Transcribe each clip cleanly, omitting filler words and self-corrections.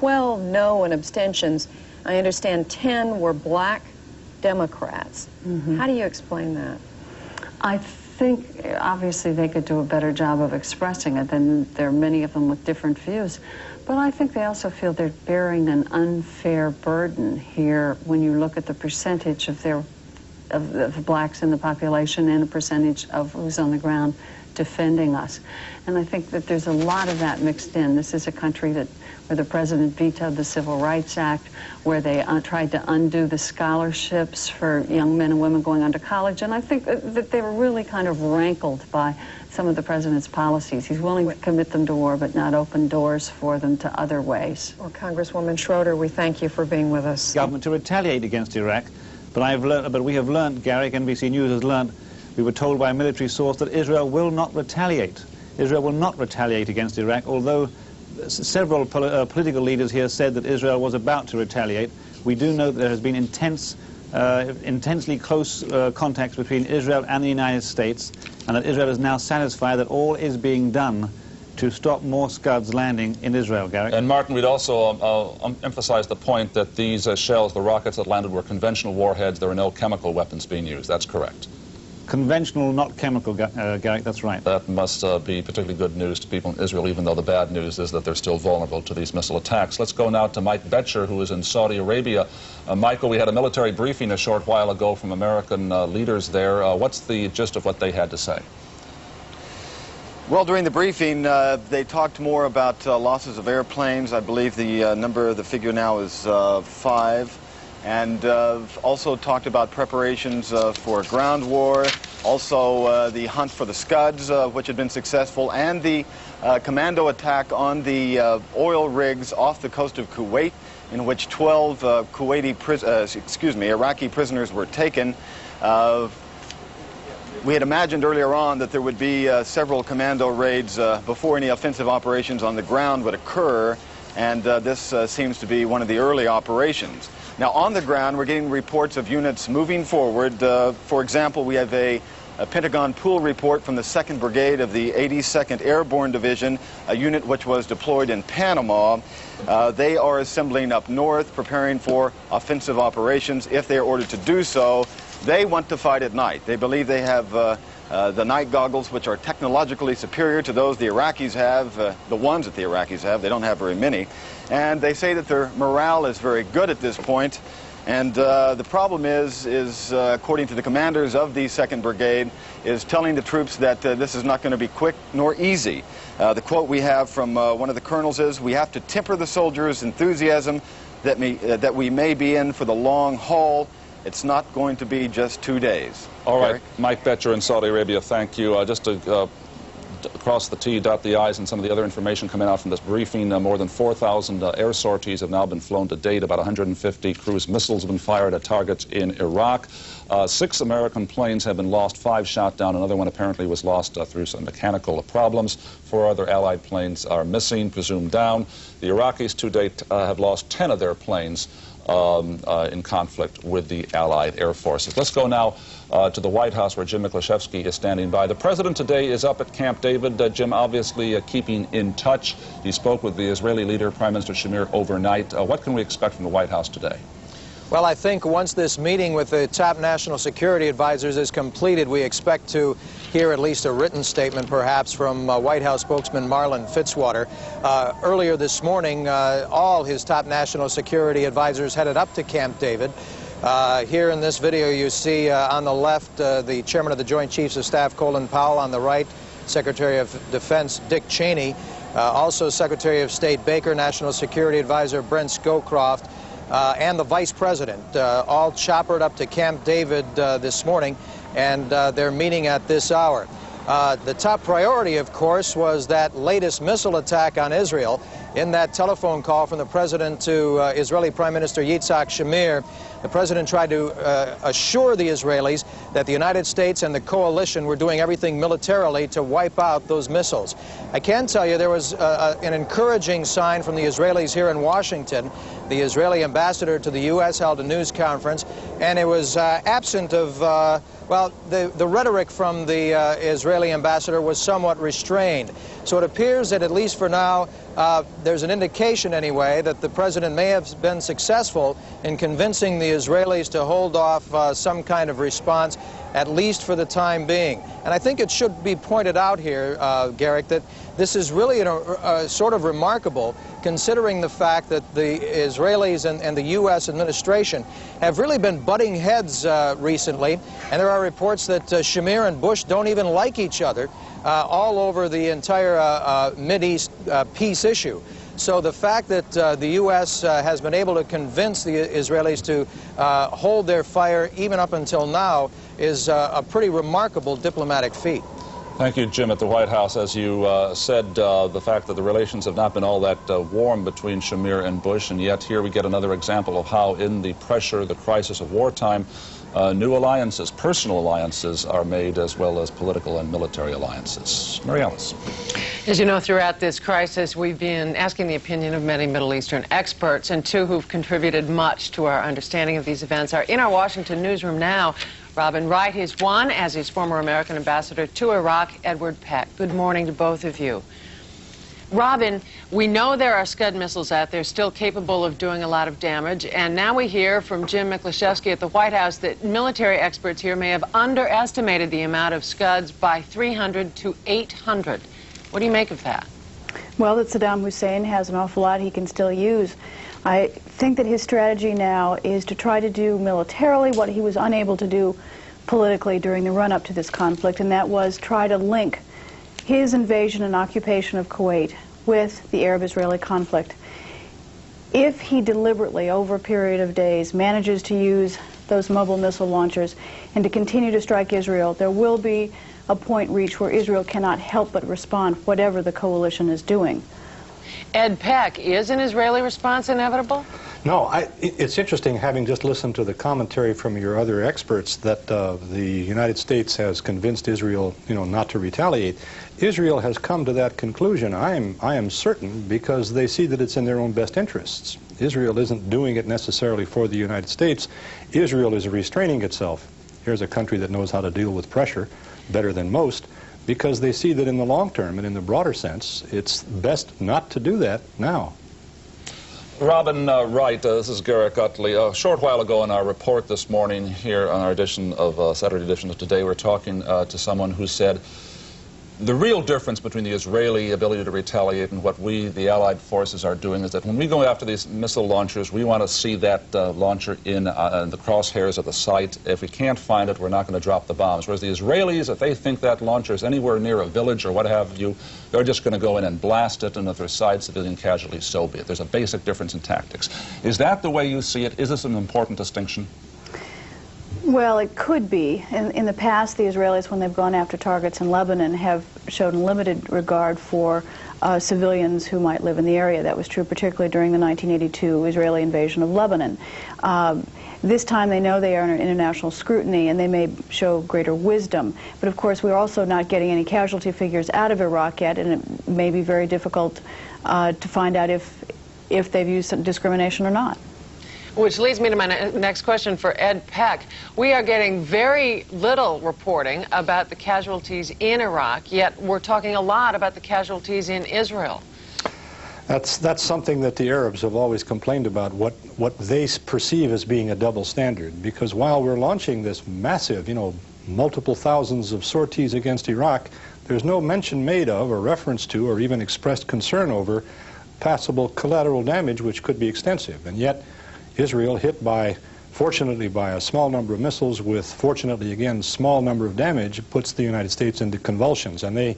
12 no and abstentions. I understand 10 were black Democrats. How do you explain that? I think obviously they could do a better job of expressing it, and there are many of them with different views. But I think they also feel they're bearing an unfair burden here when you look at the percentage of the blacks in the population and the percentage of who's on the ground defending us. And I think that there's a lot of that mixed in. This is a country where the president vetoed the Civil Rights Act, where they tried to undo the scholarships for young men and women going on to college. And I think that they were really kind of rankled by some of the president's policies. He's willing to commit them to war, but not open doors for them to other ways. Well, Congresswoman Schroeder, we thank you for being with us. Government to retaliate against Iraq, but we have learned, Garrick, NBC News has learned, we were told by a military source that Israel will not retaliate. Israel will not retaliate against Iraq, although several political leaders here said that Israel was about to retaliate. We do know that there has been intensely close contacts between Israel and the United States, and that Israel is now satisfied that all is being done to stop more Scuds landing in Israel, Garrick. And Martin, we'd also emphasize the point that these shells, the rockets that landed, were conventional warheads. There are no chemical weapons being used. That's correct. Conventional, not chemical, Garrick, that's right. That must be particularly good news to people in Israel, even though the bad news is that they're still vulnerable to these missile attacks. Let's go now to Mike Betcher, who is in Saudi Arabia. Michael, we had a military briefing a short while ago from American leaders there. What's the gist of what they had to say? Well, during the briefing, they talked more about losses of airplanes. I believe the figure now is 5. And also talked about preparations for a ground war, also the hunt for the Scuds, which had been successful, and the commando attack on the oil rigs off the coast of Kuwait, in which 12 Iraqi prisoners were taken. We had imagined earlier on that there would be several commando raids before any offensive operations on the ground would occur, and this seems to be one of the early operations. Now, on the ground, we're getting reports of units moving forward. For example, we have a Pentagon pool report from the 2nd Brigade of the 82nd Airborne Division, a unit which was deployed in Panama. They are assembling up north, preparing for offensive operations if they are ordered to do so. They want to fight at night. They believe they have the night goggles, which are technologically superior to those the Iraqis have, the ones that the Iraqis have. They don't have very many. And they say that their morale is very good at this point. And the problem is according to the commanders of the 2nd Brigade, is telling the troops that this is not going to be quick nor easy. The quote we have from one of the colonels is, "We have to temper the soldiers' enthusiasm that we may be in for the long haul. It's not going to be just 2 days." All right, Mike Betcher in Saudi Arabia, thank you. Just to cross the T, dot the I's, and some of the other information coming out from this briefing, more than 4,000 air sorties have now been flown to date. About 150 cruise missiles have been fired at targets in Iraq. 6 American planes have been lost, 5 shot down. Another one apparently was lost through some mechanical problems. 4 other Allied planes are missing, presumed down. The Iraqis to date have lost 10 of their planes in conflict with the Allied air forces. Let's go now to the White House, where Jim Miklaszewski is standing by. The president today is up at Camp David. Jim, obviously keeping in touch. He spoke with the Israeli leader, Prime Minister Shamir, overnight. What can we expect from the White House today? Well, I think once this meeting with the top national security advisors is completed, we expect to hear at least a written statement, perhaps, from White House spokesman Marlin Fitzwater. Earlier this morning, all his top national security advisors headed up to Camp David. Here in this video, you see on the left the chairman of the Joint Chiefs of Staff, Colin Powell. On the right, Secretary of Defense Dick Cheney. Also Secretary of State Baker, National Security Advisor Brent Scowcroft, and the Vice President, all choppered up to Camp David this morning, and they're meeting at this hour. The top priority, of course, was that latest missile attack on Israel. In that telephone call from the president to Israeli Prime Minister Yitzhak Shamir, the president tried to assure the Israelis that the United States and the coalition were doing everything militarily to wipe out those missiles. I can tell you there was an encouraging sign from the Israelis here in Washington. The Israeli ambassador to the U.S. held a news conference, and it was absent of, well, the rhetoric from the Israeli ambassador was somewhat restrained. So it appears that, at least for now, there's an indication anyway that the president may have been successful in convincing the Israelis to hold off some kind of response, at least for the time being. And I think it should be pointed out here, Garrick, that this is really sort of remarkable, considering the fact that the Israelis and the U.S. administration have really been butting heads recently, and there are reports that Shamir and Bush don't even like each other all over the entire Mideast peace issue. So the fact that the U.S. Has been able to convince the Israelis to hold their fire even up until now is a pretty remarkable diplomatic feat. Thank you, Jim. At the White House, as you said, the fact that the relations have not been all that warm between Shamir and Bush, and yet here we get another example of how in the pressure, the crisis of wartime, new alliances, personal alliances are made, as well as political and military alliances. Mary Alice. As you know, throughout this crisis, we've been asking the opinion of many Middle Eastern experts, and two who've contributed much to our understanding of these events are in our Washington newsroom now. Robin Wright is one, as is former American ambassador to Iraq, Edward Peck. Good morning to both of you. Robin, we know there are Scud missiles out there still capable of doing a lot of damage, and now we hear from Jim Miklaszewski at the White House that military experts here may have underestimated the amount of Scuds by 300 to 800. What do you make of that? Well, that Saddam Hussein has an awful lot he can still use. I think that his strategy now is to try to do militarily what he was unable to do politically during the run-up to this conflict, and that was try to link his invasion and occupation of Kuwait with the Arab-Israeli conflict. If he deliberately, over a period of days, manages to use those mobile missile launchers and to continue to strike Israel, there will be a point reached where Israel cannot help but respond, whatever the coalition is doing. Ed Peck, is an Israeli response inevitable? No, it's interesting, having just listened to the commentary from your other experts, that the United States has convinced Israel, not to retaliate. Israel has come to that conclusion, I am certain, because they see that it's in their own best interests. Israel isn't doing it necessarily for the United States. Israel is restraining itself. Here's a country that knows how to deal with pressure better than most, because they see that in the long term and in the broader sense, it's best not to do that now. Robin Wright, this is Garrick Utley. A short while ago in our report this morning here on our edition of Saturday edition of Today, we're talking to someone who said the real difference between the Israeli ability to retaliate and what we, the Allied forces, are doing is that when we go after these missile launchers, we want to see that launcher in the crosshairs of the site. If we can't find it, we're not going to drop the bombs. Whereas the Israelis, if they think that launcher is anywhere near a village or what have you, they're just going to go in and blast it, and if there's side civilian casualties, so be it. There's a basic difference in tactics. Is that the way you see it? Is this an important distinction? Well, it could be. In the past, the Israelis, when they've gone after targets in Lebanon, have shown limited regard for civilians who might live in the area. That was true particularly during the 1982 Israeli invasion of Lebanon. This time they know they are under international scrutiny and they may show greater wisdom. But of course we're also not getting any casualty figures out of Iraq yet, and it may be very difficult to find out if they've used some discrimination or not. Which leads me to my next question for Ed Peck. We are getting very little reporting about the casualties in Iraq, yet we're talking a lot about the casualties in Israel. That's something that the Arabs have always complained about, what they perceive as being a double standard. Because while we're launching this massive, multiple thousands of sorties against Iraq, there's no mention made of or reference to or even expressed concern over possible collateral damage, which could be extensive. And yet Israel, hit fortunately by a small number of missiles with, fortunately again, small number of damage, puts the United States into convulsions. And they,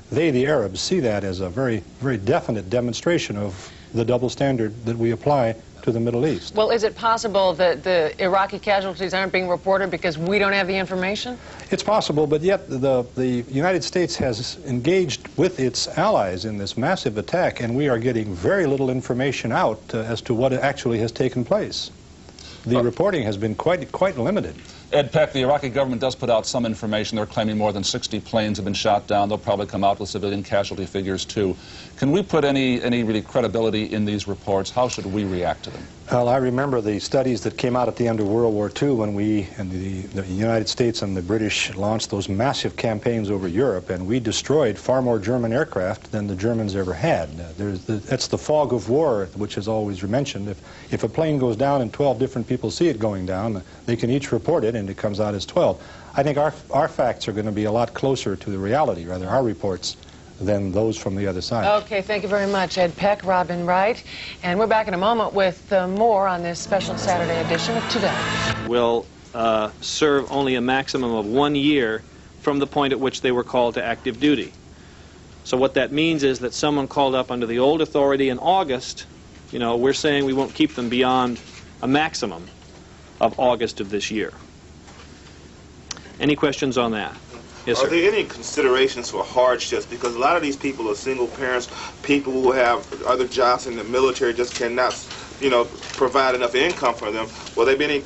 the Arabs, see that as a very, very definite demonstration of the double standard that we apply to the Middle East. Well, is it possible that the Iraqi casualties aren't being reported because we don't have the information? It's possible, but yet the United States has engaged with its allies in this massive attack, and we are getting very little information out as to what actually has taken place. The reporting has been quite limited. Ed Peck, the Iraqi government does put out some information. They're claiming more than 60 planes have been shot down. They'll probably come out with civilian casualty figures, too. Can we put any really credibility in these reports? How should we react to them? Well, I remember the studies that came out at the end of World War II when we, and the United States and the British, launched those massive campaigns over Europe, and we destroyed far more German aircraft than the Germans ever had. That's the fog of war, which is always mentioned. If a plane goes down and 12 different people see it going down, they can each report it, and it comes out as 12. I think our facts are going to be a lot closer to the reality, rather, our reports, than those from the other side. Okay, thank you very much, Ed Peck, Robin Wright. And we're back in a moment with more on this special Saturday edition of Today. Will serve only a maximum of 1 year from the point at which they were called to active duty. So what that means is that someone called up under the old authority in August, you know, we're saying we won't keep them beyond a maximum of August of this year. Any questions on that? Yes, sir. Are there any considerations for hardships? Because a lot of these people are single parents, people who have other jobs in the military just cannot, you know, provide enough income for them. Will there be any